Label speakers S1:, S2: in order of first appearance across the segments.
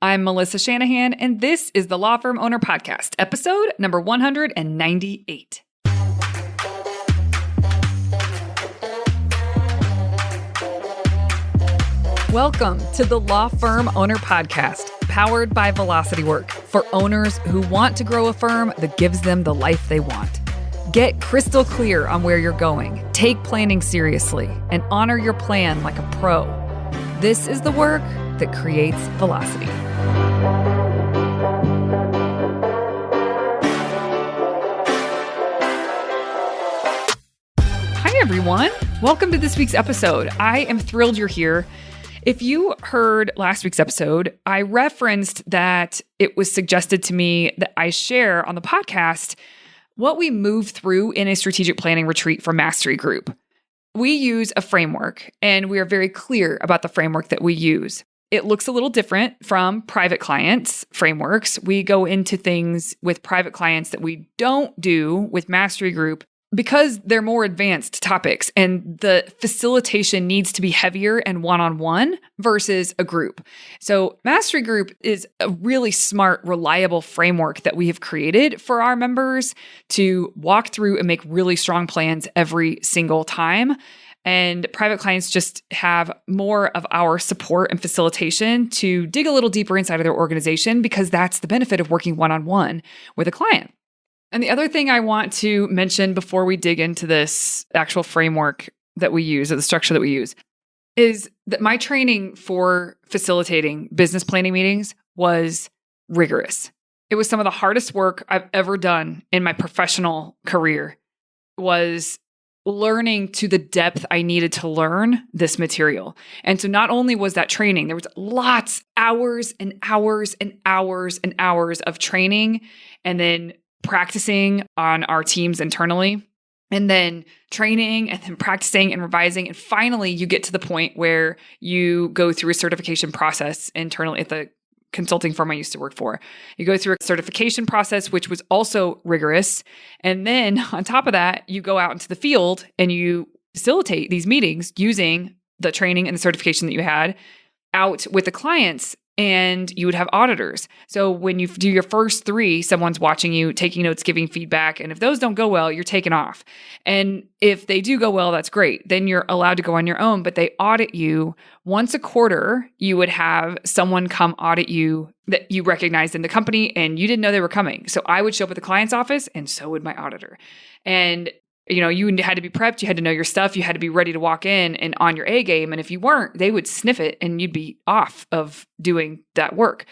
S1: I'm Melissa Shanahan, and this is the Law Firm Owner Podcast, episode number 198. Welcome to the Law Firm Owner Podcast, powered by Velocity Work, for owners who want to grow a firm that gives them the life they want. Get crystal clear on where you're going, take planning seriously, and honor your plan like a pro. This is the work that creates velocity. Hi, everyone. Welcome to this week's episode. I am thrilled you're here. If you heard last week's episode, I referenced that it was suggested to me that I share on the podcast what we move through in a strategic planning retreat for Mastery Group. We use a framework, and we are very clear about the framework that we use. It looks a little different from private clients' frameworks. We go into things with private clients that we don't do with Mastery Group because they're more advanced topics and the facilitation needs to be heavier and one-on-one versus a group. So Mastery Group is a really smart, reliable framework that we have created for our members to walk through and make really strong plans every single time. And private clients just have more of our support and facilitation to dig a little deeper inside of their organization because that's the benefit of working one-on-one with a client. And the other thing I want to mention before we dig into this actual framework that we use, or the structure that we use, is that my training for facilitating business planning meetings was rigorous. It was some of the hardest work I've ever done in my professional career, was learning to the depth I needed to learn this material. And so not only was that training, there was lots, hours and hours and hours and hours of training, and then practicing on our teams internally, and then training, and then practicing and revising. And finally, you get to the point where you go through a certification process internally at the consulting firm I used to work for. You go through a certification process, which was also rigorous. And then on top of that, you go out into the field and you facilitate these meetings using the training and the certification that you had out with the clients. And you would have auditors. So when you do your first three, someone's watching you, taking notes, giving feedback. And if those don't go well, you're taken off. And if they do go well, that's great. Then you're allowed to go on your own, but they audit you once a quarter. You would have someone come audit you that you recognized in the company and you didn't know they were coming. So I would show up at the client's office and so would my auditor. And you had to be prepped, you had to know your stuff, you had to be ready to walk in and on your A game. And if you weren't, they would sniff it and you'd be off of doing that work.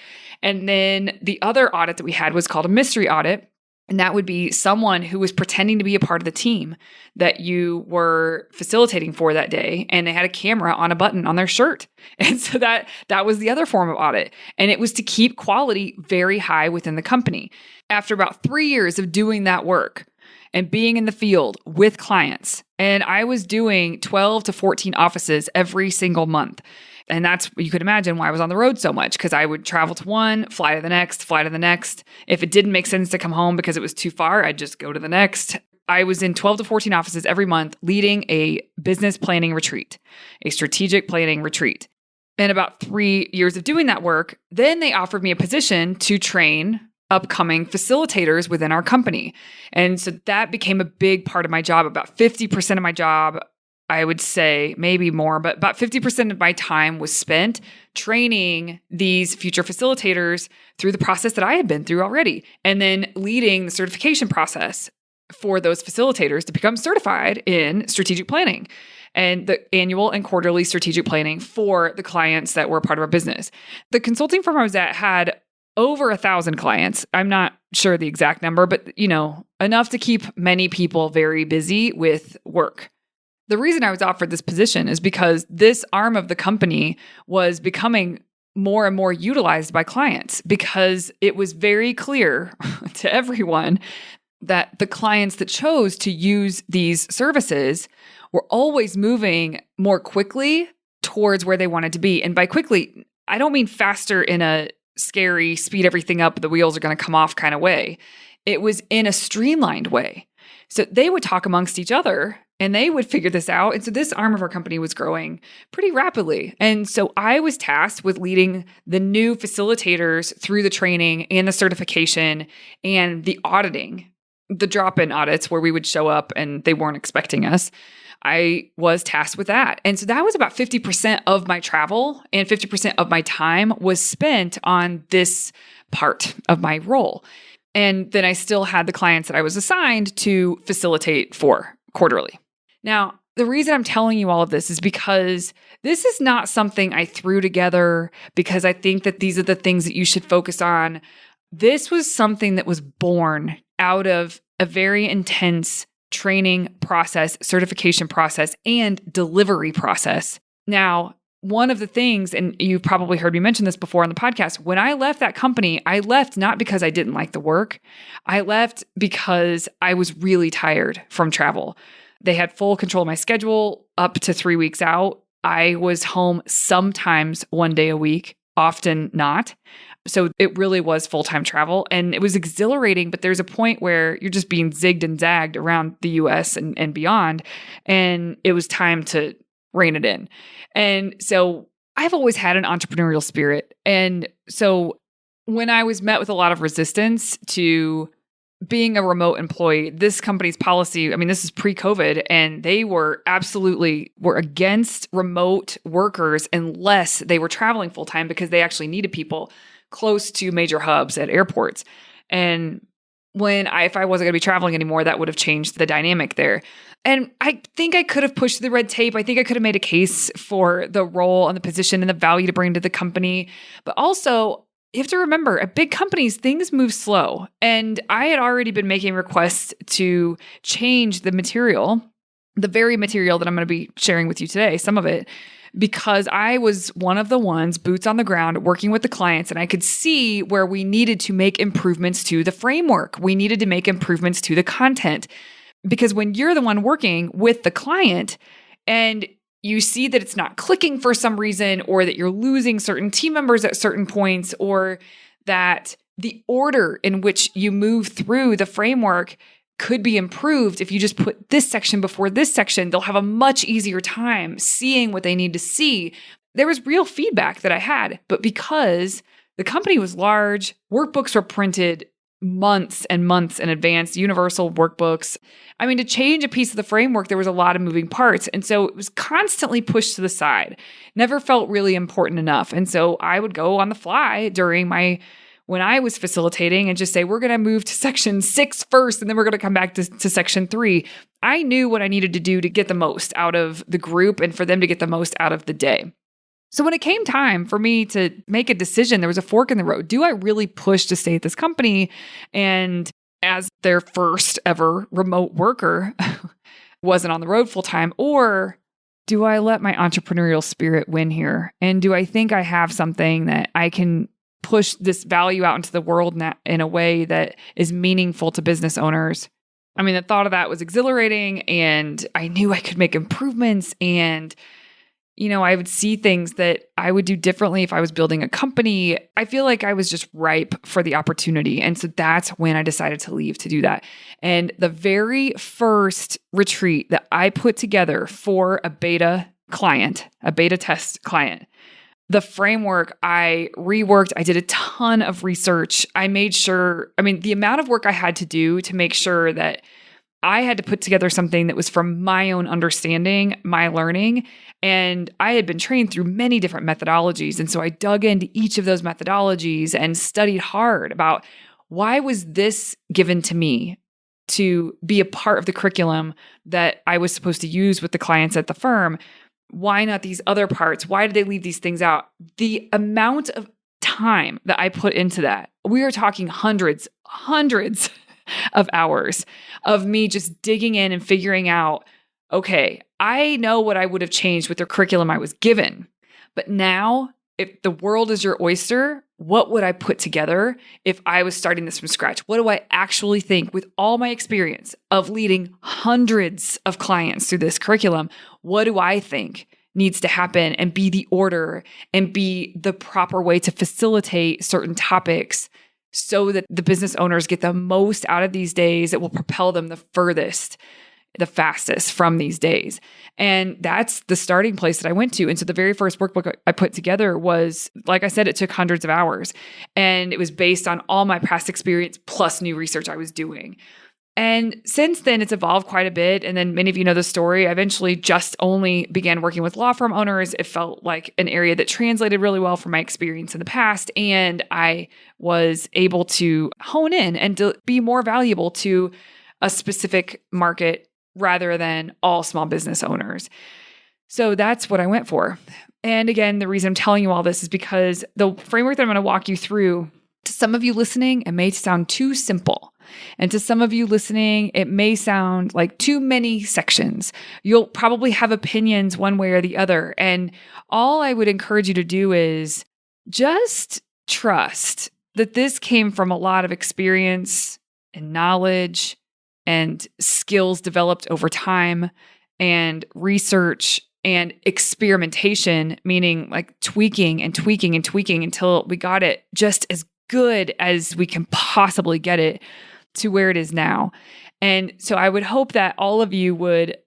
S1: And then the other audit that we had was called a mystery audit. And that would be someone who was pretending to be a part of the team that you were facilitating for that day. And they had a camera on a button on their shirt. And so that was the other form of audit. And it was to keep quality very high within the company. After about 3 years of doing that work, and being in the field with clients. And I was doing 12 to 14 offices every single month. And that's, you could imagine why I was on the road so much, because I would travel to one, fly to the next, fly to the next. If it didn't make sense to come home because it was too far, I'd just go to the next. I was in 12 to 14 offices every month leading a business planning retreat, a strategic planning retreat. And about 3 years of doing that work, then they offered me a position to train upcoming facilitators within our company. And so that became a big part of my job. About 50% of my job, I would say, maybe more, but about 50% of my time was spent training these future facilitators through the process that I had been through already, and then leading the certification process for those facilitators to become certified in strategic planning and the annual and quarterly strategic planning for the clients that were part of our business. The consulting firm I was at had over 1,000 clients. I'm not sure the exact number, but enough to keep many people very busy with work. The reason I was offered this position is because this arm of the company was becoming more and more utilized by clients, because it was very clear to everyone that the clients that chose to use these services were always moving more quickly towards where they wanted to be. And by quickly, I don't mean faster in a scary, speed everything up, the wheels are going to come off kind of way. It was in a streamlined way. So they would talk amongst each other and they would figure this out. And so this arm of our company was growing pretty rapidly. And so I was tasked with leading the new facilitators through the training and the certification and the auditing, the drop-in audits where we would show up and they weren't expecting us. I was tasked with that. And so that was about 50% of my travel, and 50% of my time was spent on this part of my role. And then I still had the clients that I was assigned to facilitate for quarterly. Now, the reason I'm telling you all of this is because this is not something I threw together because I think that these are the things that you should focus on. This was something that was born out of a very intense training process, certification process, and delivery process. Now, one of the things, and you've probably heard me mention this before on the podcast, when I left that company, I left not because I didn't like the work. I left because I was really tired from travel. They had full control of my schedule up to 3 weeks out. I was home sometimes 1 day a week, often not. So it really was full-time travel, and it was exhilarating, but there's a point where you're just being zigged and zagged around the US and beyond, and it was time to rein it in. And so I've always had an entrepreneurial spirit. And so when I was met with a lot of resistance to being a remote employee, this company's policy, I mean, this is pre-COVID, and they were against remote workers unless they were traveling full-time because they actually needed people close to major hubs at airports. And if I wasn't going to be traveling anymore, that would have changed the dynamic there. And I think I could have pushed the red tape. I think I could have made a case for the role and the position and the value to bring to the company. But also, you have to remember, at big companies, things move slow. And I had already been making requests to change the material, the very material that I'm going to be sharing with you today, some of it, because I was one of the ones, boots on the ground, working with the clients, and I could see where we needed to make improvements to the framework. We needed to make improvements to the content. Because when you're the one working with the client and you see that it's not clicking for some reason, or that you're losing certain team members at certain points, or that the order in which you move through the framework could be improved if you just put this section before this section, they'll have a much easier time seeing what they need to see. There was real feedback that I had, but because the company was large, workbooks were printed months and months in advance, universal workbooks. I mean, to change a piece of the framework, there was a lot of moving parts. And so it was constantly pushed to the side, never felt really important enough. And so I would go on the fly when I was facilitating and just say, we're going to move to section 6 first, and then we're going to come back to section 3. I knew what I needed to do to get the most out of the group and for them to get the most out of the day. So when it came time for me to make a decision, there was a fork in the road. Do I really push to stay at this company and as their first ever remote worker wasn't on the road full time, or do I let my entrepreneurial spirit win here? And do I think I have something that I can push this value out into the world in a way that is meaningful to business owners? I mean, the thought of that was exhilarating, and I knew I could make improvements, and I would see things that I would do differently if I was building a company. I feel like I was just ripe for the opportunity. And so that's when I decided to leave to do that. And the very first retreat that I put together for a beta test client, the framework I reworked, I did a ton of research. I made sure, the amount of work I had to do to make sure that I had to put together something that was from my own understanding, my learning, and I had been trained through many different methodologies. And so I dug into each of those methodologies and studied hard about why was this given to me to be a part of the curriculum that I was supposed to use with the clients at the firm? Why not these other parts? Why did they leave these things out? The amount of time that I put into that, we are talking hundreds of hours of me just digging in and figuring out, okay, I know what I would have changed with the curriculum I was given. But now, if the world is your oyster, what would I put together if I was starting this from scratch? What do I actually think with all my experience of leading hundreds of clients through this curriculum? What do I think needs to happen and be the order and be the proper way to facilitate certain topics so that the business owners get the most out of these days that will propel them the furthest? the fastest from these days. And that's the starting place that I went to. And so the very first workbook I put together was, like I said, it took hundreds of hours. And it was based on all my past experience plus new research I was doing. And since then, it's evolved quite a bit. And then many of you know the story. I eventually just only began working with law firm owners. It felt like an area that translated really well from my experience in the past. And I was able to hone in and to be more valuable to a specific market rather than all small business owners. So that's what I went for. And again, the reason I'm telling you all this is because the framework that I'm going to walk you through, to some of you listening, it may sound too simple. And to some of you listening, it may sound like too many sections. You'll probably have opinions one way or the other. And all I would encourage you to do is just trust that this came from a lot of experience and knowledge and skills developed over time and research and experimentation, meaning like tweaking and tweaking and tweaking until we got it just as good as we can possibly get it to where it is now. And so I would hope that all of you would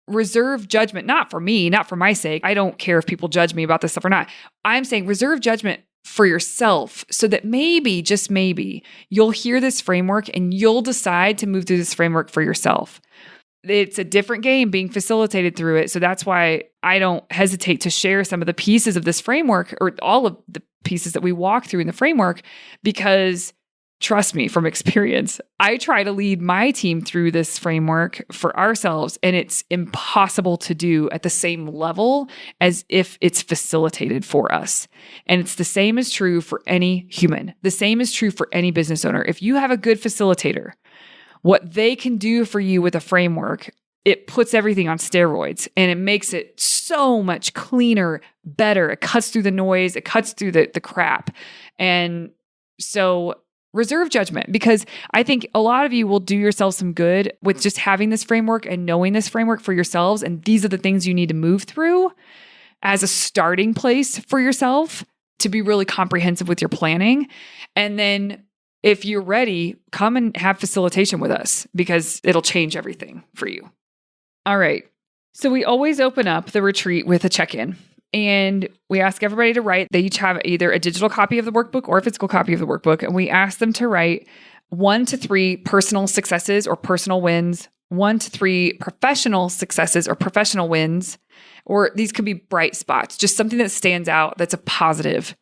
S1: reserve judgment, not for me, not for my sake. I don't care if people judge me about this stuff or not. I'm saying reserve judgment for yourself so that maybe, just maybe, you'll hear this framework and you'll decide to move through this framework for yourself. It's a different game being facilitated through it. So that's why I don't hesitate to share some of the pieces of this framework or all of the pieces that we walk through in the framework, because trust me from experience, I try to lead my team through this framework for ourselves, and it's impossible to do at the same level as if it's facilitated for us. And it's the same is true for any human. The same is true for any business owner. If you have a good facilitator, what they can do for you with a framework, it puts everything on steroids and it makes it so much cleaner, better. It cuts through the noise, it cuts through the crap. And so reserve judgment, because I think a lot of you will do yourself some good with just having this framework and knowing this framework for yourselves. And these are the things you need to move through as a starting place for yourself to be really comprehensive with your planning. And then if you're ready, come and have facilitation with us because it'll change everything for you. All right. So we always open up the retreat with a check-in. And we ask everybody to write. They each have either a digital copy of the workbook or a physical copy of the workbook. And we ask them to write 1 to 3 personal successes or personal wins, 1 to 3 professional successes or professional wins, or these could be bright spots, just something that stands out that's a positive.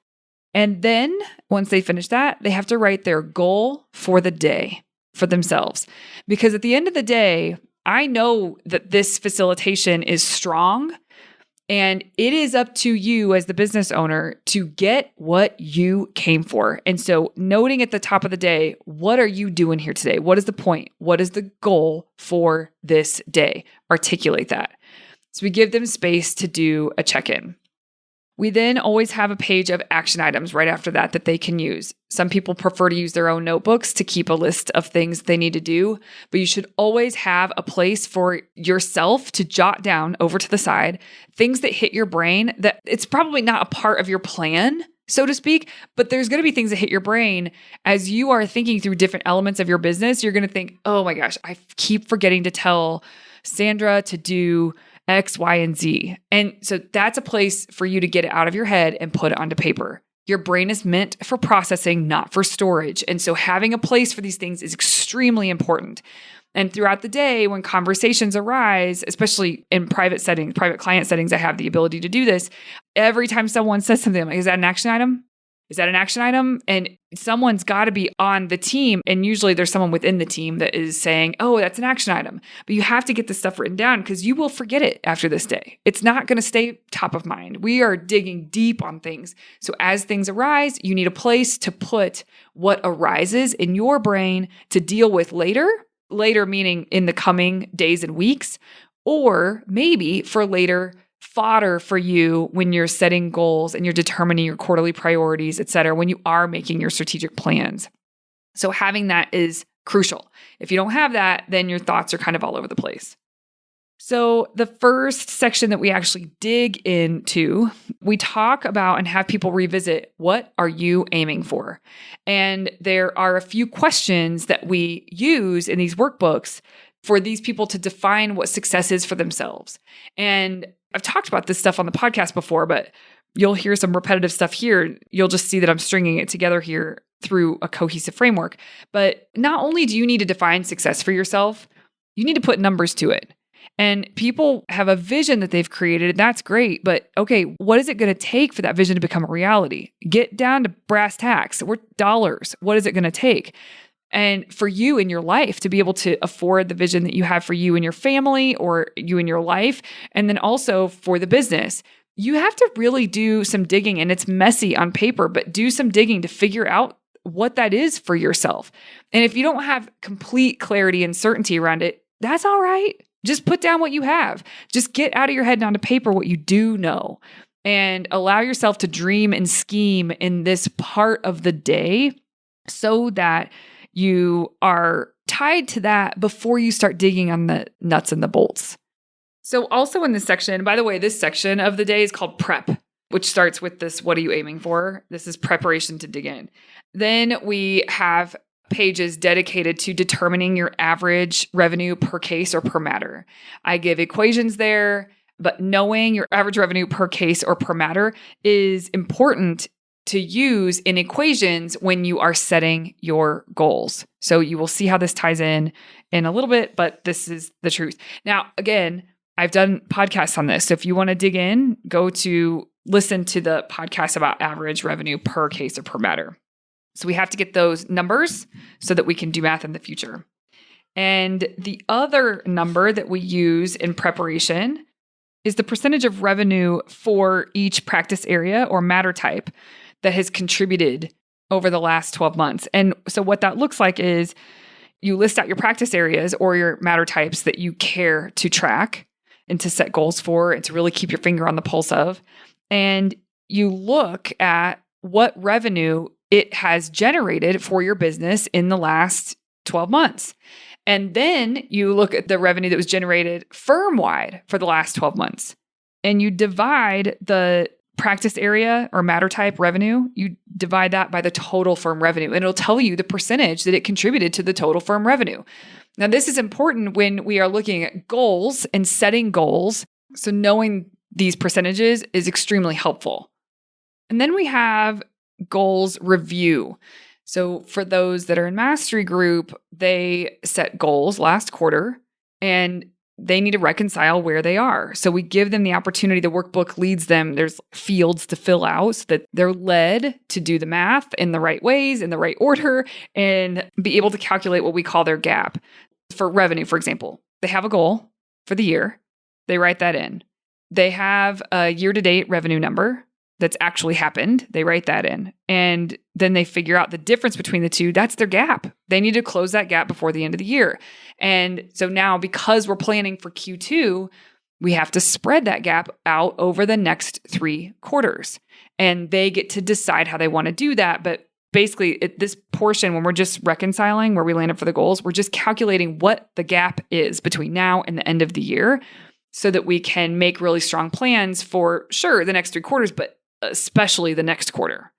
S1: And then once they finish that, they have to write their goal for the day for themselves. Because at the end of the day, I know that this facilitation is strong. And it is up to you as the business owner to get what you came for. And so noting at the top of the day, what are you doing here today? What is the point? What is the goal for this day? Articulate that. So we give them space to do a check-in. We then always have a page of action items right after that they can use. Some people prefer to use their own notebooks to keep a list of things they need to do, but you should always have a place for yourself to jot down over to the side things that hit your brain that it's probably not a part of your plan, so to speak, but there's going to be things that hit your brain as you are thinking through different elements of your business. You're going to think, oh my gosh, I keep forgetting to tell Sandra to do X, Y, and Z. And so that's a place for you to get it out of your head and put it onto paper. Your brain is meant for processing, not for storage. And so having a place for these things is extremely important. And throughout the day, when conversations arise, especially in private settings, private client settings, I have the ability to do this. Every time someone says something, I'm like, is that an action item? Is that an action item? And someone's got to be on the team. And usually there's someone within the team that is saying, oh, that's an action item. But you have to get this stuff written down because you will forget it after this day. It's not going to stay top of mind. We are digging deep on things. So as things arise, you need a place to put what arises in your brain to deal with later. Later meaning in the coming days and weeks, or maybe for later fodder for you when you're setting goals and you're determining your quarterly priorities, et cetera, when you are making your strategic plans. So having that is crucial. If you don't have that, then your thoughts are kind of all over the place. So the first section that we actually dig into, we talk about and have people revisit, what are you aiming for? And there are a few questions that we use in these workbooks for these people to define what success is for themselves. And I've talked about this stuff on the podcast before, but you'll hear some repetitive stuff here. You'll just see that I'm stringing it together here through a cohesive framework. But not only do you need to define success for yourself, you need to put numbers to it. And people have a vision that they've created, and that's great. But okay, what is it going to take for that vision to become a reality? Get down to brass tacks. We're dollars. What is it going to take? And for you in your life to be able to afford the vision that you have for you and your family or you and your life, and then also for the business, you have to really do some digging. And it's messy on paper, but do some digging to figure out what that is for yourself. And if you don't have complete clarity and certainty around it, that's all right. Just put down what you have. Just get out of your head and onto paper what you do know, and allow yourself to dream and scheme in this part of the day so that you are tied to that before you start digging on the nuts and the bolts. So also in this section, by the way, this section of the day is called prep, which starts with this, what are you aiming for? This is preparation to dig in. Then we have pages dedicated to determining your average revenue per case or per matter. I give equations there, but knowing your average revenue per case or per matter is important to use in equations when you are setting your goals. So you will see how this ties in a little bit, but this is the truth. Now, again, I've done podcasts on this. So if you want to dig in, go to listen to the podcast about average revenue per case or per matter. So we have to get those numbers so that we can do math in the future. And the other number that we use in preparation is the percentage of revenue for each practice area or matter type that has contributed over the last 12 months. And so what that looks like is you list out your practice areas or your matter types that you care to track and to set goals for and to really keep your finger on the pulse of. And you look at what revenue it has generated for your business in the last 12 months. And then you look at the revenue that was generated firm-wide for the last 12 months. And you divide the practice area or matter type revenue, you divide that by the total firm revenue, and it'll tell you the percentage that it contributed to the total firm revenue. Now, this is important when we are looking at goals and setting goals. So knowing these percentages is extremely helpful. And then we have goals review. So for those that are in Mastery Group, they set goals last quarter and they need to reconcile where they are. So we give them the opportunity. The workbook leads them. There's fields to fill out so that they're led to do the math in the right ways, in the right order, and be able to calculate what we call their gap. For revenue, for example, they have a goal for the year. They write that in. They have a year-to-date revenue number that's actually happened. They write that in. And then they figure out the difference between the two. That's their gap. They need to close that gap before the end of the year. And so now, because we're planning for Q2, we have to spread that gap out over the next 3 quarters. And they get to decide how they want to do that. But basically, at this portion, when we're just reconciling where we landed for the goals, we're just calculating what the gap is between now and the end of the year so that we can make really strong plans for, sure, the next 3 quarters, but especially the next quarter.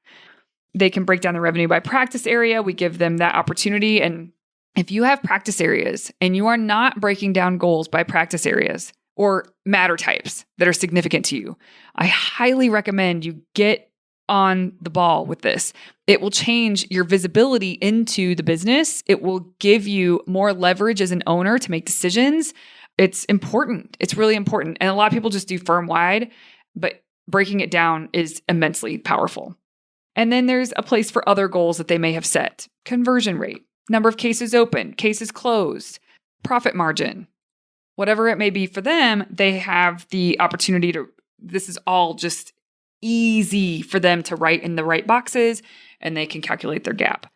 S1: They can break down the revenue by practice area. We give them that opportunity. And if you have practice areas and you are not breaking down goals by practice areas or matter types that are significant to you, I highly recommend you get on the ball with this. It will change your visibility into the business. It will give you more leverage as an owner to make decisions. It's important. It's really important. And a lot of people just do firm-wide, but breaking it down is immensely powerful. And then there's a place for other goals that they may have set. Conversion rate, number of cases open, cases closed, profit margin, whatever it may be for them, they have the opportunity to, this is all just easy for them to write in the right boxes and they can calculate their gap.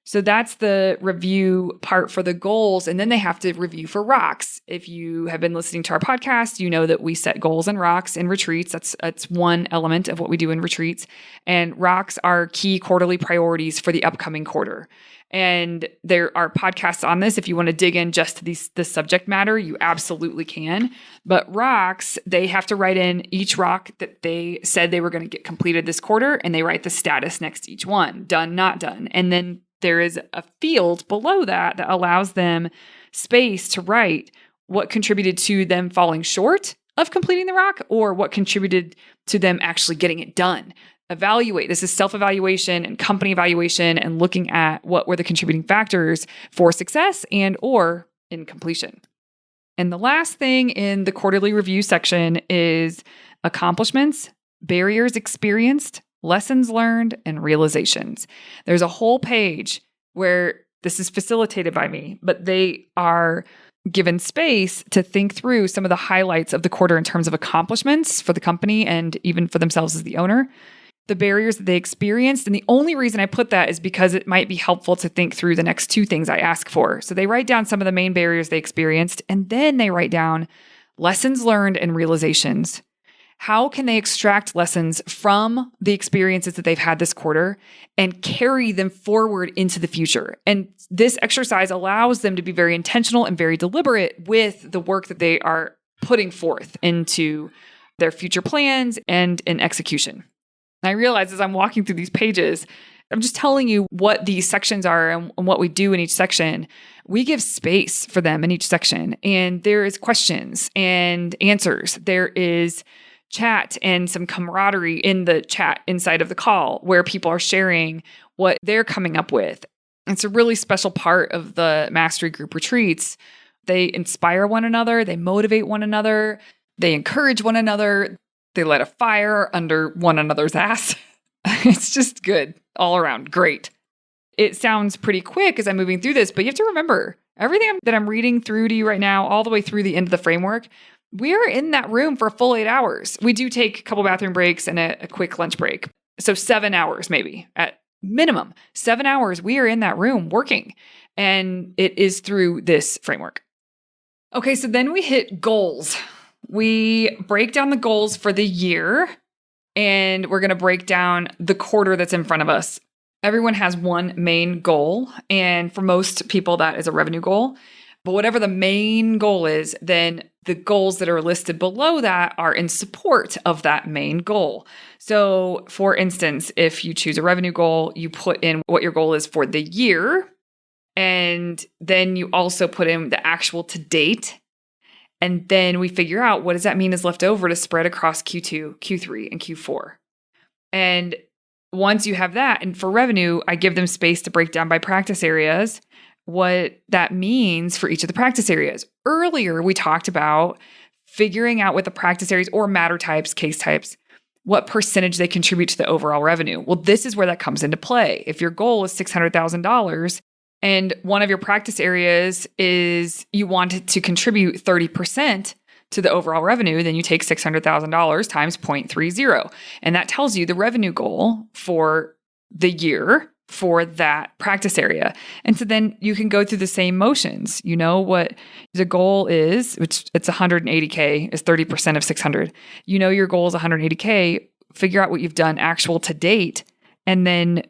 S1: So that's the review part for the goals. And then they have to review for rocks. If you have been listening to our podcast, you know that we set goals and rocks in retreats. That's one element of what we do in retreats. And rocks are key quarterly priorities for the upcoming quarter. And there are podcasts on this. If you want to dig in just to the subject matter, you absolutely can. But rocks, they have to write in each rock that they said they were going to get completed this quarter, and they write the status next to each one, done, not done. And then there is a field below that that allows them space to write what contributed to them falling short of completing the rock or what contributed to them actually getting it done. Evaluate. This is self-evaluation and company evaluation and looking at what were the contributing factors for success and or incompletion. And the last thing in the quarterly review section is accomplishments, barriers experienced, lessons learned, and realizations. There's a whole page where this is facilitated by me, but they are given space to think through some of the highlights of the quarter in terms of accomplishments for the company and even for themselves as the owner, the barriers that they experienced. And the only reason I put that is because it might be helpful to think through the next two things I ask for. So they write down some of the main barriers they experienced, and then they write down lessons learned and realizations. How can they extract lessons from the experiences that they've had this quarter and carry them forward into the future? And this exercise allows them to be very intentional and very deliberate with the work that they are putting forth into their future plans and in execution. And I realize as I'm walking through these pages, I'm just telling you what these sections are and what we do in each section. We give space for them in each section, and there is questions and answers. There is chat and some camaraderie in the chat inside of the call where people are sharing what they're coming up with. It's a really special part of the mastery group retreats. They inspire one another. They motivate one another. They encourage one another. They light a fire under one another's ass. It's just good all around. Great. It sounds pretty quick as I'm moving through this, but you have to remember everything that I'm reading through to you right now, all the way through the end of the framework, we're in that room for a full 8 hours. We do take a couple bathroom breaks and a quick lunch break. So 7 hours maybe at minimum. 7 hours we are in that room working. And it is through this framework. Okay, so then we hit goals. We break down the goals for the year, and we're going to break down the quarter that's in front of us. Everyone has one main goal, and for most people that is a revenue goal. But whatever the main goal is, then the goals that are listed below that are in support of that main goal. So for instance, if you choose a revenue goal, you put in what your goal is for the year, and then you also put in the actual to date. And then we figure out what does that mean is left over to spread across Q2, Q3, and Q4. And once you have that, and for revenue, I give them space to break down by practice areas what that means for each of the practice areas. Earlier, we talked about figuring out what the practice areas or matter types, case types, what percentage they contribute to the overall revenue. Well, this is where that comes into play. If your goal is $600,000 and one of your practice areas is you want it to contribute 30% to the overall revenue, then you take $600,000 times 0.30. And that tells you the revenue goal for the year for that practice area. And so then you can go through the same motions. You know what the goal is, which it's 180K is 30% of 600. You know your goal is 180K, figure out what you've done actual to date, and then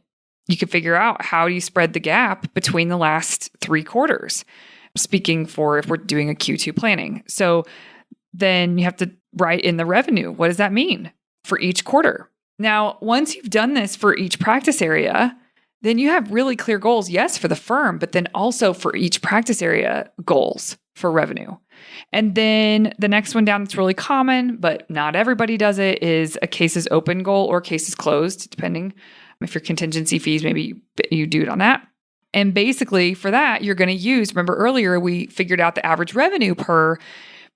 S1: you can figure out how you spread the gap between the last 3 quarters. Speaking for if we're doing a Q2 planning. So then you have to write in the revenue. What does that mean for each quarter? Now, once you've done this for each practice area, then you have really clear goals, yes, for the firm, but then also for each practice area goals for revenue. And then the next one down that's really common, but not everybody does it, is a cases open goal or cases closed, depending if your contingency fees, maybe you do it on that. And basically for that, you're going to use, remember earlier, we figured out the average revenue per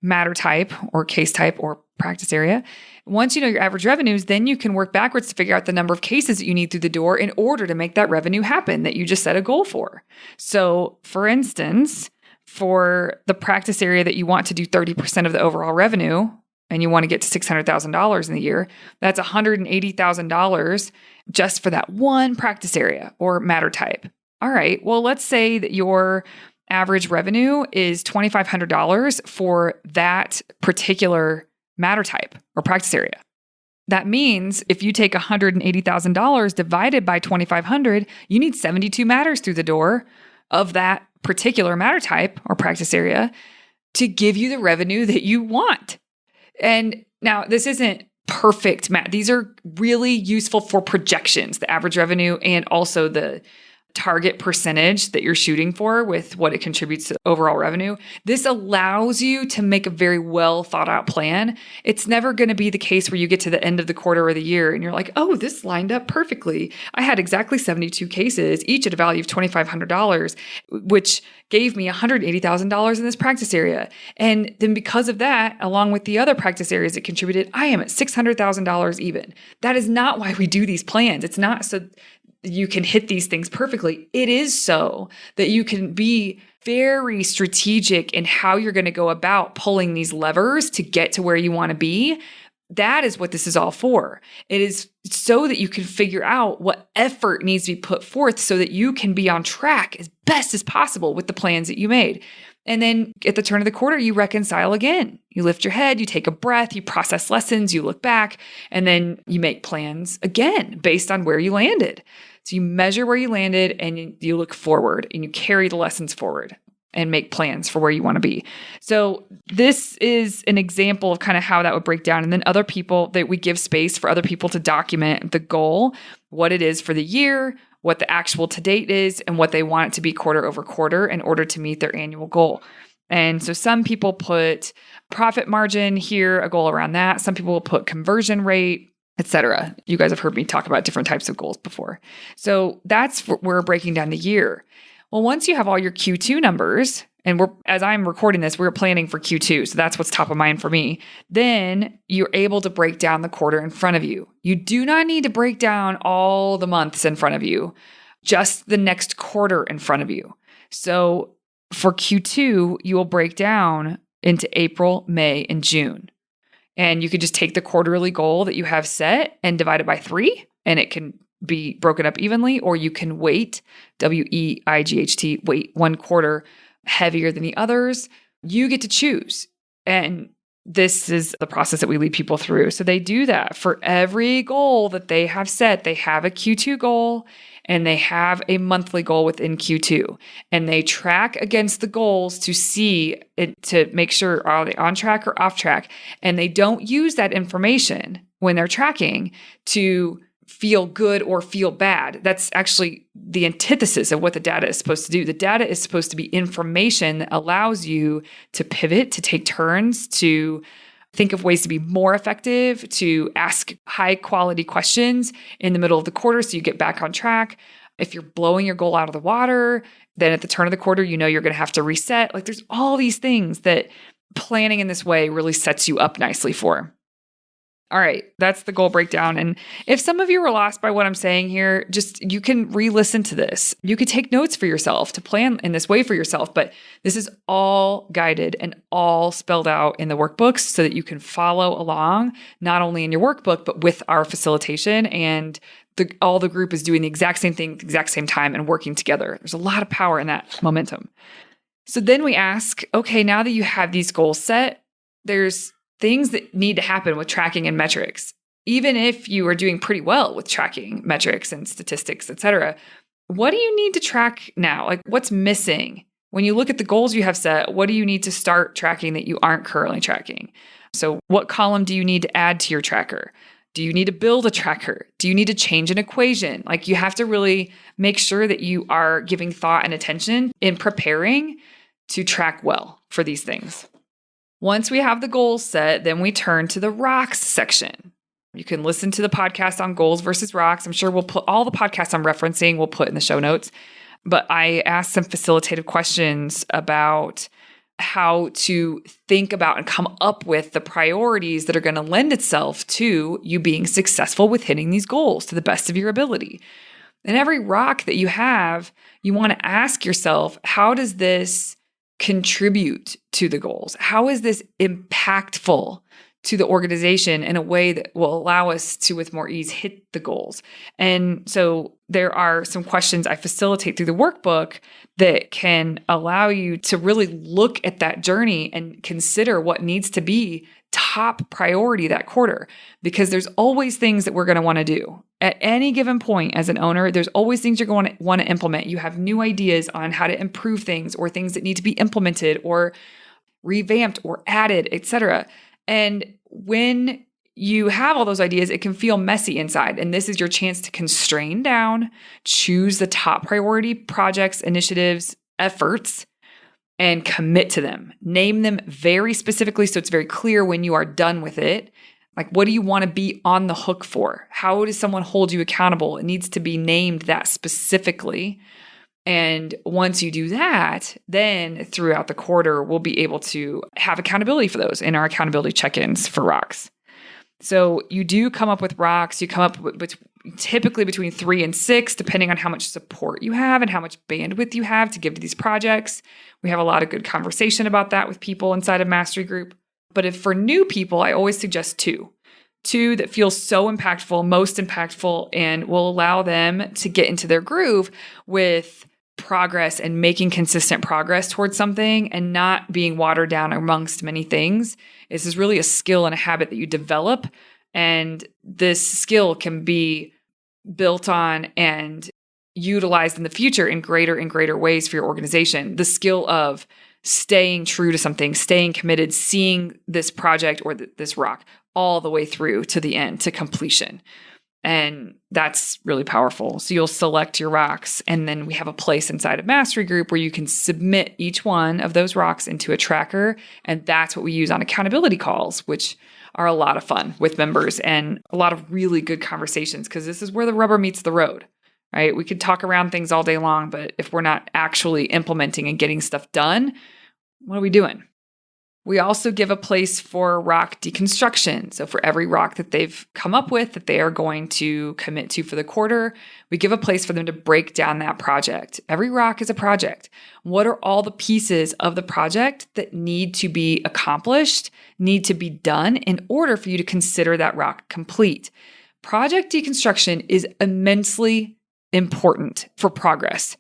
S1: matter type or case type or practice area. Once you know your average revenues, then you can work backwards to figure out the number of cases that you need through the door in order to make that revenue happen that you just set a goal for. So for instance, for the practice area that you want to do 30% of the overall revenue and you want to get to $600,000 in the year, that's $180,000 just for that one practice area or matter type. All right, well, let's say that your average revenue is $2,500 for that particular matter type or practice area. That means if you take $180,000 divided by 2,500, you need 72 matters through the door of that particular matter type or practice area to give you the revenue that you want. And now this isn't perfect math. These are really useful for projections, the average revenue and also the target percentage that you're shooting for with what it contributes to overall revenue, this allows you to make a very well thought out plan. It's never going to be the case where you get to the end of the quarter or the year and you're like, oh, this lined up perfectly. I had exactly 72 cases, each at a value of $2,500, which gave me $180,000 in this practice area. And then because of that, along with the other practice areas that contributed, I am at $600,000 even. That is not why we do these plans. It's not so you can hit these things perfectly. It is so that you can be very strategic in how you're going to go about pulling these levers to get to where you want to be. That is what this is all for. It is so that you can figure out what effort needs to be put forth so that you can be on track as best as possible with the plans that you made. And then at the turn of the quarter, you reconcile again. You lift your head, you take a breath, you process lessons, you look back, and then you make plans again based on where you landed. So you measure where you landed and you look forward and you carry the lessons forward and make plans for where you want to be. So this is an example of kind of how that would break down. And then other people, that we give space for other people to document the goal, what it is for the year, what the actual to date is, and what they want it to be quarter over quarter in order to meet their annual goal. And so some people put profit margin here, a goal around that. Some people will put conversion rate, etc. You guys have heard me talk about different types of goals before. So that's where we're breaking down the year. Well, once you have all your Q2 numbers, and as I'm recording this, we're planning for Q2, so that's what's top of mind for me, then you're able to break down the quarter in front of you. You do not need to break down all the months in front of you, just the next quarter in front of you. So for Q2, you will break down into April, May, and June. And you could just take the quarterly goal that you have set and divide it by 3, and it can be broken up evenly, or you can weight, WEIGHT, weight one quarter heavier than the others. You get to choose. And this is the process that we lead people through. So they do that for every goal that they have set. They have a Q2 goal and they have a monthly goal within Q2. And they track against the goals to see it, to make sure, are they on track or off track? And they don't use that information when they're tracking to feel good or feel bad. That's actually the antithesis of what the data is supposed to do. The data is supposed to be information that allows you to pivot, to take turns, to think of ways to be more effective, to ask high quality questions in the middle of the quarter so you get back on track. If you're blowing your goal out of the water, then at the turn of the quarter, you know you're going to have to reset. Like there's all these things that planning in this way really sets you up nicely for. All right, that's the goal breakdown. And if some of you were lost by what I'm saying here, just you can re-listen to this. You could take notes for yourself to plan in this way for yourself, but this is all guided and all spelled out in the workbooks so that you can follow along, not only in your workbook, but with our facilitation. And all the group is doing the exact same thing, the exact same time, and working together. There's a lot of power in that momentum. So then we ask, okay, now that you have these goals set, there's things that need to happen with tracking and metrics. Even if you are doing pretty well with tracking metrics and statistics, et cetera, what do you need to track now? Like what's missing? When you look at the goals you have set, what do you need to start tracking that you aren't currently tracking? So what column do you need to add to your tracker? Do you need to build a tracker? Do you need to change an equation? Like you have to really make sure that you are giving thought and attention in preparing to track well for these things. Once we have the goals set, then we turn to the rocks section. You can listen to the podcast on goals versus rocks. I'm sure we'll put all the podcasts I'm referencing, we'll put in the show notes. But I asked some facilitative questions about how to think about and come up with the priorities that are going to lend itself to you being successful with hitting these goals to the best of your ability. And every rock that you have, you want to ask yourself, how does this contribute to the goals? How is this impactful to the organization in a way that will allow us to, with more ease, hit the goals? And so there are some questions I facilitate through the workbook that can allow you to really look at that journey and consider what needs to be top priority that quarter, because there's always things that we're going to want to do. At any given point as an owner, there's always things you're going to want to implement. You have new ideas on how to improve things or things that need to be implemented or revamped or added, etc. And when you have all those ideas, it can feel messy inside. And this is your chance to constrain down, choose the top priority projects, initiatives, efforts, and commit to them. Name them very specifically so it's very clear when you are done with it. Like, what do you want to be on the hook for? How does someone hold you accountable? It needs to be named that specifically. And once you do that, then throughout the quarter, we'll be able to have accountability for those in our accountability check-ins for rocks. So you do come up with rocks. You come up with typically between 3 and 6, depending on how much support you have and how much bandwidth you have to give to these projects. We have a lot of good conversation about that with people inside of Mastery Group. But if for new people, I always suggest 2. 2 that feel so impactful, most impactful, and will allow them to get into their groove with progress and making consistent progress towards something and not being watered down amongst many things. This is really a skill and a habit that you develop. And this skill can be built on and utilized in the future in greater and greater ways for your organization. The skill of staying true to something, staying committed, seeing this project or this rock all the way through to the end, to completion. And that's really powerful. So you'll select your rocks, and then we have a place inside of Mastery Group where you can submit each one of those rocks into a tracker. And that's what we use on accountability calls, which are a lot of fun with members and a lot of really good conversations, because this is where the rubber meets the road, right? We could talk around things all day long, but if we're not actually implementing and getting stuff done, what are we doing? We also give a place for rock deconstruction. So for every rock that they've come up with that they are going to commit to for the quarter, we give a place for them to break down that project. Every rock is a project. What are all the pieces of the project that need to be accomplished, need to be done in order for you to consider that rock complete? Project deconstruction is immensely important for progress.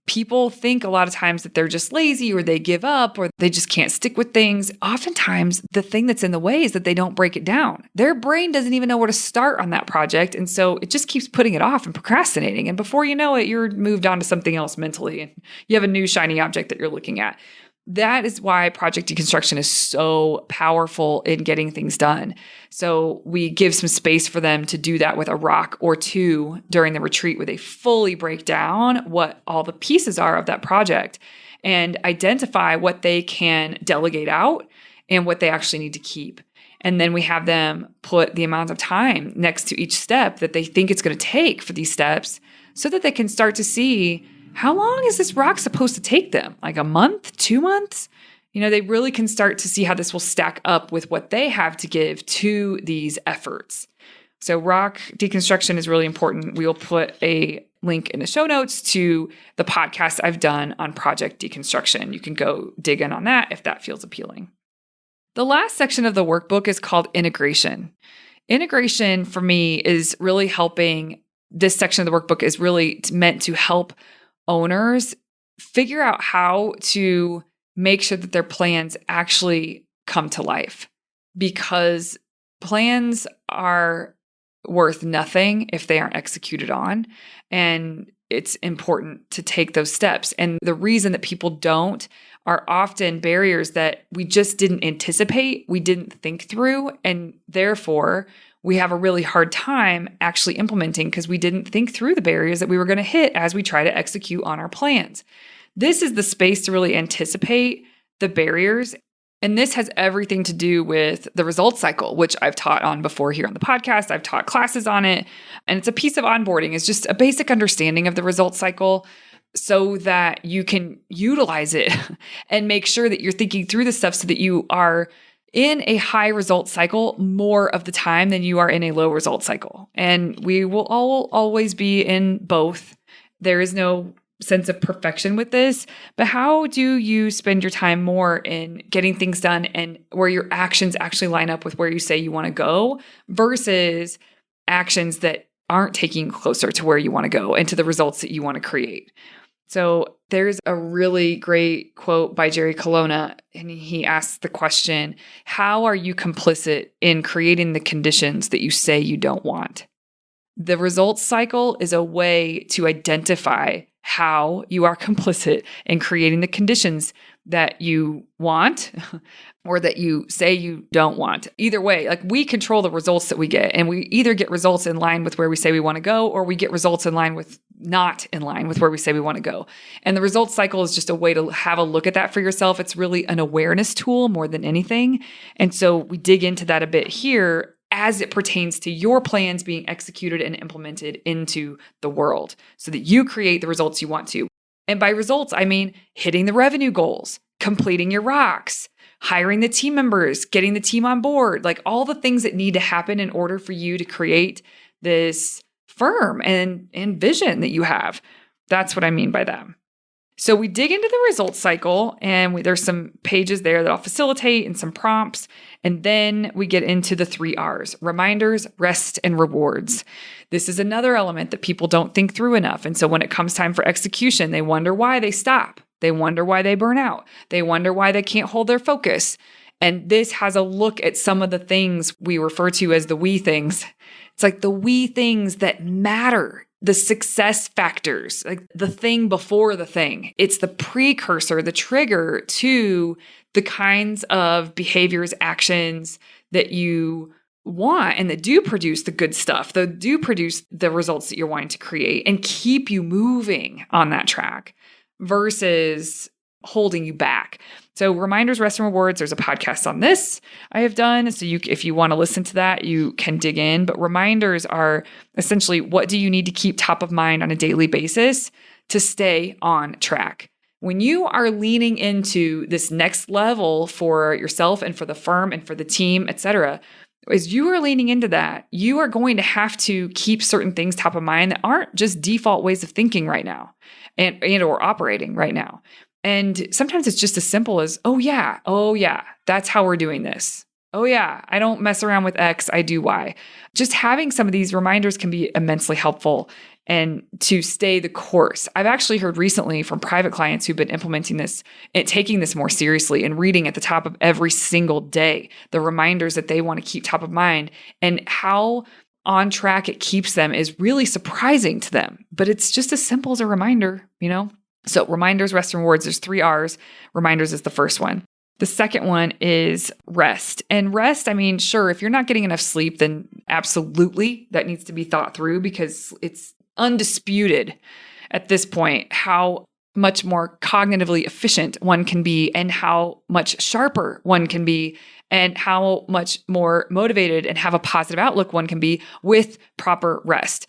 S1: People think a lot of times that they're just lazy or they give up or they just can't stick with things. Oftentimes, the thing that's in the way is that they don't break it down. Their brain doesn't even know where to start on that project. And so it just keeps putting it off and procrastinating. And before you know it, you're moved on to something else mentally and you have a new shiny object that you're looking at. That is why project deconstruction is so powerful in getting things done. So we give some space for them to do that with a rock or 2 during the retreat, where they fully break down what all the pieces are of that project and identify what they can delegate out and what they actually need to keep. And then we have them put the amount of time next to each step that they think it's going to take for these steps so that they can start to see, how long is this rock supposed to take them? Like a month, 2 months? They really can start to see how this will stack up with what they have to give to these efforts. So rock deconstruction is really important. We will put a link in the show notes to the podcast I've done on project deconstruction. You can go dig in on that if that feels appealing. The last section of the workbook is called integration. Integration for me is really helping. This section of the workbook is really meant to help owners figure out how to make sure that their plans actually come to life, because plans are worth nothing if they aren't executed on. And it's important to take those steps. And the reason that people don't are often barriers that we just didn't anticipate, we didn't think through, and therefore we have a really hard time actually implementing because we didn't think through the barriers that we were going to hit as we try to execute on our plans. This is the space to really anticipate the barriers. And this has everything to do with the results cycle, which I've taught on before here on the podcast. I've taught classes on it. And it's a piece of onboarding. It's just a basic understanding of the results cycle so that you can utilize it and make sure that you're thinking through the stuff so that you are in a high result cycle more of the time than you are in a low result cycle. And we will all always be in both. There is no sense of perfection with this, but how do you spend your time more in getting things done and where your actions actually line up with where you say you want to go versus actions that aren't taking you closer to where you want to go and to the results that you want to create? So there's a really great quote by Jerry Colonna, and he asks the question, how are you complicit in creating the conditions that you say you don't want? The results cycle is a way to identify how you are complicit in creating the conditions that you want or that you say you don't want. Either way, like we control the results that we get, and we either get results in line with where we say we want to go, or we get results in line with not in line with where we say we want to go. And the results cycle is just a way to have a look at that for yourself. It's really an awareness tool more than anything. And so we dig into that a bit here as it pertains to your plans being executed and implemented into the world so that you create the results you want to. And by results, I mean hitting the revenue goals, completing your rocks, hiring the team members, getting the team on board, like all the things that need to happen in order for you to create this firm and vision that you have. That's what I mean by that. So we dig into the results cycle, and there's some pages there that I'll facilitate and some prompts. And then we get into the 3 R's: reminders, rest, and rewards. This is another element that people don't think through enough. And so when it comes time for execution, they wonder why they stop. They wonder why they burn out. They wonder why they can't hold their focus. And this has a look at some of the things we refer to as the we things. It's like the we things that matter, the success factors, like the thing before the thing. It's the precursor, the trigger to the kinds of behaviors, actions that you want and that do produce the good stuff, that do produce the results that you're wanting to create and keep you moving on that track versus holding you back. So reminders, rest, and rewards, there's a podcast on this I have done. So if you want to listen to that, you can dig in. But reminders are essentially, what do you need to keep top of mind on a daily basis to stay on track? When you are leaning into this next level for yourself and for the firm and for the team, et cetera, as you are leaning into that, you are going to have to keep certain things top of mind that aren't just default ways of thinking right now and or operating right now. And sometimes it's just as simple as, oh yeah, that's how we're doing this. Oh yeah, I don't mess around with X, I do Y. Just having some of these reminders can be immensely helpful and to stay the course. I've actually heard recently from private clients who've been implementing this and taking this more seriously and reading at the top of every single day the reminders that they want to keep top of mind, and how on track it keeps them is really surprising to them. But it's just as simple as a reminder, So reminders, rest, and rewards, there's 3 R's. Reminders is the first one. The second one is rest. And rest, I mean, sure, if you're not getting enough sleep, then absolutely that needs to be thought through, because it's undisputed at this point how much more cognitively efficient one can be and how much sharper one can be and how much more motivated and have a positive outlook one can be with proper rest.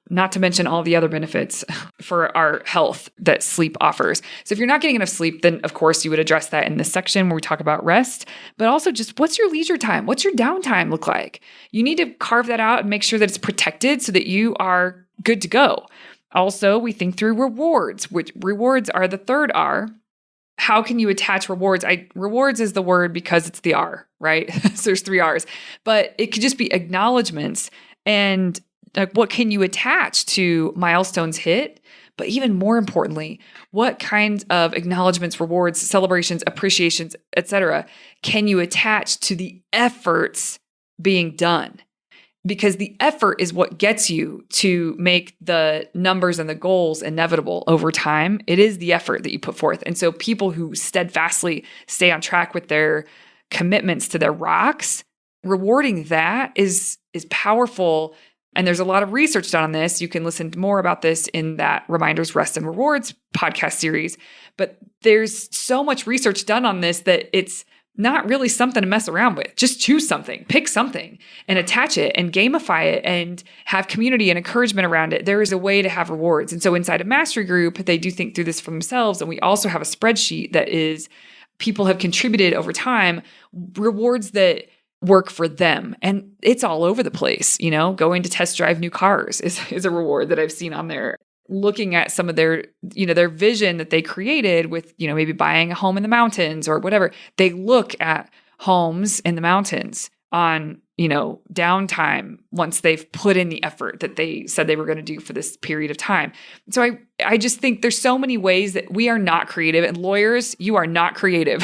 S1: Not to mention all the other benefits for our health that sleep offers. So if you're not getting enough sleep, then of course you would address that in this section where we talk about rest, but also just what's your leisure time? What's your downtime look like? You need to carve that out and make sure that it's protected so that you are good to go. Also, we think through rewards, which rewards are the third R. How can you attach rewards? Rewards is the word because it's the R, right? So there's 3 R's, but it could just be acknowledgements and like, what can you attach to milestones hit? But even more importantly, what kinds of acknowledgments, rewards, celebrations, appreciations, etc., can you attach to the efforts being done? Because the effort is what gets you to make the numbers and the goals inevitable over time. It is the effort that you put forth. And so people who steadfastly stay on track with their commitments to their rocks, rewarding that is powerful. And there's a lot of research done on this. You can listen to more about this in that Reminders, Rest, and Rewards podcast series. But there's so much research done on this that it's not really something to mess around with. Just choose something, pick something, and attach it and gamify it and have community and encouragement around it. There is a way to have rewards. And so inside a mastery group, they do think through this for themselves. And we also have a spreadsheet that is people have contributed over time, rewards that work for them. And it's all over the place. Going to test drive new cars is a reward that I've seen on there. Looking at some of their vision that they created with, maybe buying a home in the mountains or whatever. They look at homes in the mountains on, downtime once they've put in the effort that they said they were going to do for this period of time. So I just think there's so many ways that we are not creative, and lawyers, you are not creative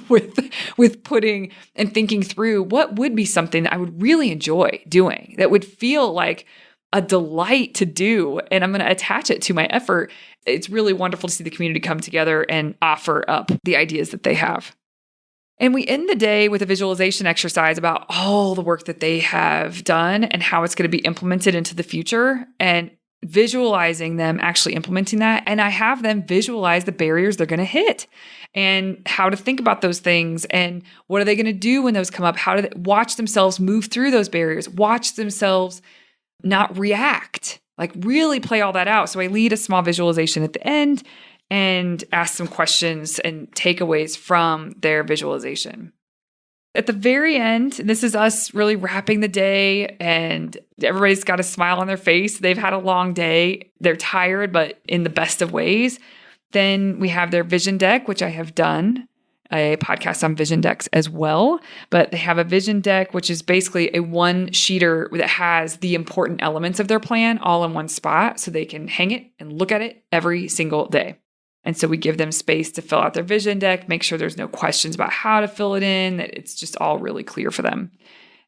S1: with putting and thinking through what would be something that I would really enjoy doing that would feel like a delight to do, and I'm going to attach it to my effort. It's really wonderful to see the community come together and offer up the ideas that they have. And we end the day with a visualization exercise about all the work that they have done and how it's going to be implemented into the future, and visualizing them actually implementing that. And I have them visualize the barriers they're going to hit and how to think about those things and what are they going to do when those come up? How do they watch themselves move through those barriers, watch themselves not react, like really play all that out. So I lead a small visualization at the end and ask some questions and takeaways from their visualization. At the very end, this is us really wrapping the day, and everybody's got a smile on their face. They've had a long day. They're tired, but in the best of ways. Then we have their vision deck, which I have done a podcast on vision decks as well. But they have a vision deck, which is basically a one-sheeter that has the important elements of their plan all in one spot so they can hang it and look at it every single day. And so we give them space to fill out their vision deck, make sure there's no questions about how to fill it in, that it's just all really clear for them.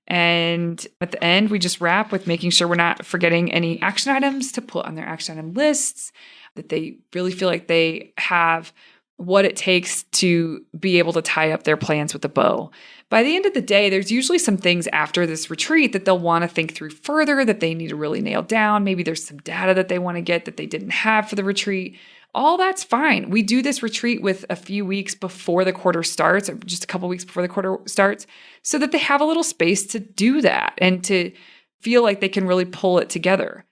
S1: And at the end, we just wrap with making sure we're not forgetting any action items to put on their action item lists, that they really feel like they have what it takes to be able to tie up their plans with a bow. By the end of the day, there's usually some things after this retreat that they'll want to think through further, that they need to really nail down. Maybe there's some data that they want to get that they didn't have for the retreat. All that's fine. We do this retreat with a few weeks before the quarter starts, or just a couple weeks before the quarter starts, so that they have a little space to do that and to feel like they can really pull it together.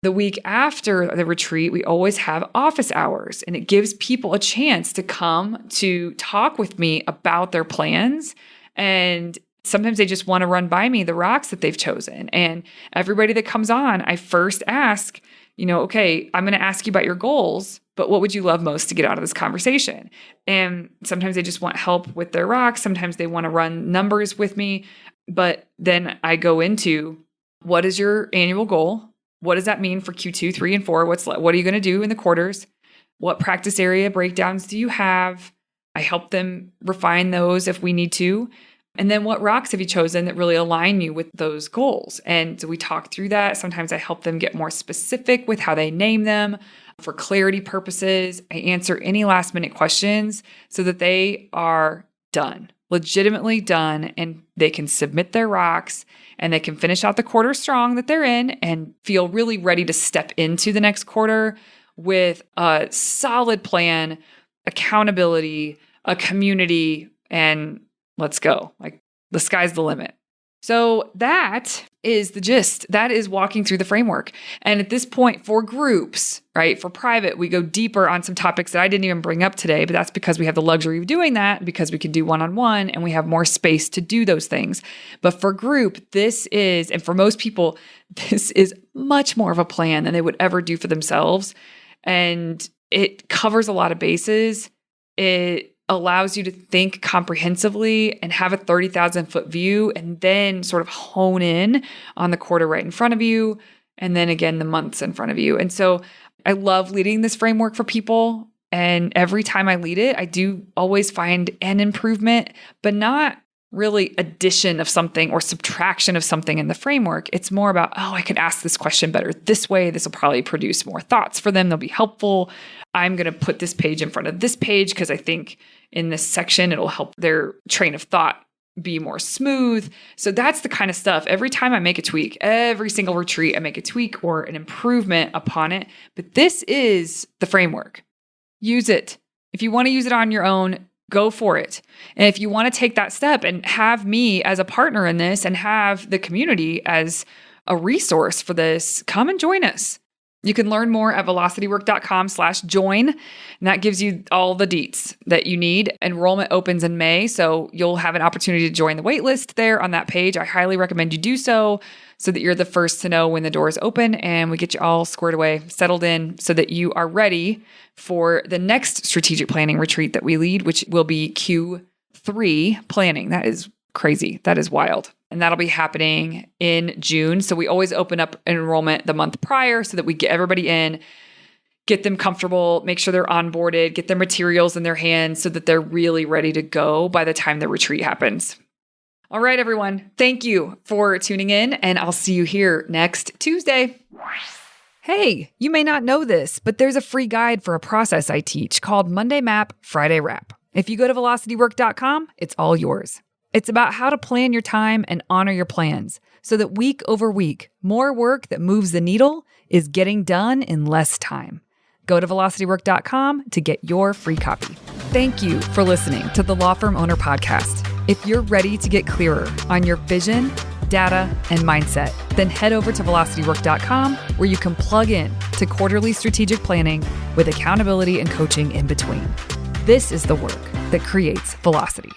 S1: The week after the retreat, we always have office hours, and it gives people a chance to come to talk with me about their plans. And sometimes they just want to run by me the rocks that they've chosen. And everybody that comes on, I first ask, okay, I'm going to ask you about your goals, but what would you love most to get out of this conversation? And sometimes they just want help with their rocks. Sometimes they want to run numbers with me. But then I go into, what is your annual goal? What does that mean for Q2, 3, and 4? What are you going to do in the quarters? What practice area breakdowns do you have? I help them refine those if we need to. And then what rocks have you chosen that really align you with those goals? And so we talk through that. Sometimes I help them get more specific with how they name them for clarity purposes. I answer any last minute questions so that they are done, legitimately done, and they can submit their rocks and they can finish out the quarter strong that they're in and feel really ready to step into the next quarter with a solid plan, accountability, a community, and let's go. Like, the sky's the limit. So that is the gist. That is walking through the framework. And at this point, for groups, right, for private, we go deeper on some topics that I didn't even bring up today, but that's because we have the luxury of doing that, because we can do one-on-one and we have more space to do those things. But for group, this is, and for most people, this is much more of a plan than they would ever do for themselves. And it covers a lot of bases. It allows you to think comprehensively and have a 30,000 foot view, and then sort of hone in on the quarter right in front of you, and then again, the months in front of you. And so I love leading this framework for people. And every time I lead it, I do always find an improvement, but not really addition of something or subtraction of something in the framework. It's more about, I could ask this question better this way. This will probably produce more thoughts for them. They'll be helpful. I'm going to put this page in front of this page because I think in this section, it'll help their train of thought be more smooth. So that's the kind of stuff. Every time I make a tweak, every single retreat, I make a tweak or an improvement upon it. But this is the framework. Use it. If you want to use it on your own, go for it. And if you want to take that step and have me as a partner in this and have the community as a resource for this, come and join us. You can learn more at velocitywork.com/join. And that gives you all the deets that you need. Enrollment opens in May, so you'll have an opportunity to join the waitlist there on that page. I highly recommend you do so that you're the first to know when the doors open and we get you all squared away, settled in, so that you are ready for the next strategic planning retreat that we lead, which will be Q3 planning. That is crazy. That is wild. And that'll be happening in June. So we always open up enrollment the month prior so that we get everybody in, get them comfortable, make sure they're onboarded, get their materials in their hands so that they're really ready to go by the time the retreat happens. All right, everyone. Thank you for tuning in, and I'll see you here next Tuesday. Hey, you may not know this, but there's a free guide for a process I teach called Monday Map, Friday Wrap. If you go to velocitywork.com, it's all yours. It's about how to plan your time and honor your plans so that week over week, more work that moves the needle is getting done in less time. Go to velocitywork.com to get your free copy. Thank you for listening to the Law Firm Owner Podcast. If you're ready to get clearer on your vision, data, and mindset, then head over to velocitywork.com where you can plug in to quarterly strategic planning with accountability and coaching in between. This is the work that creates velocity.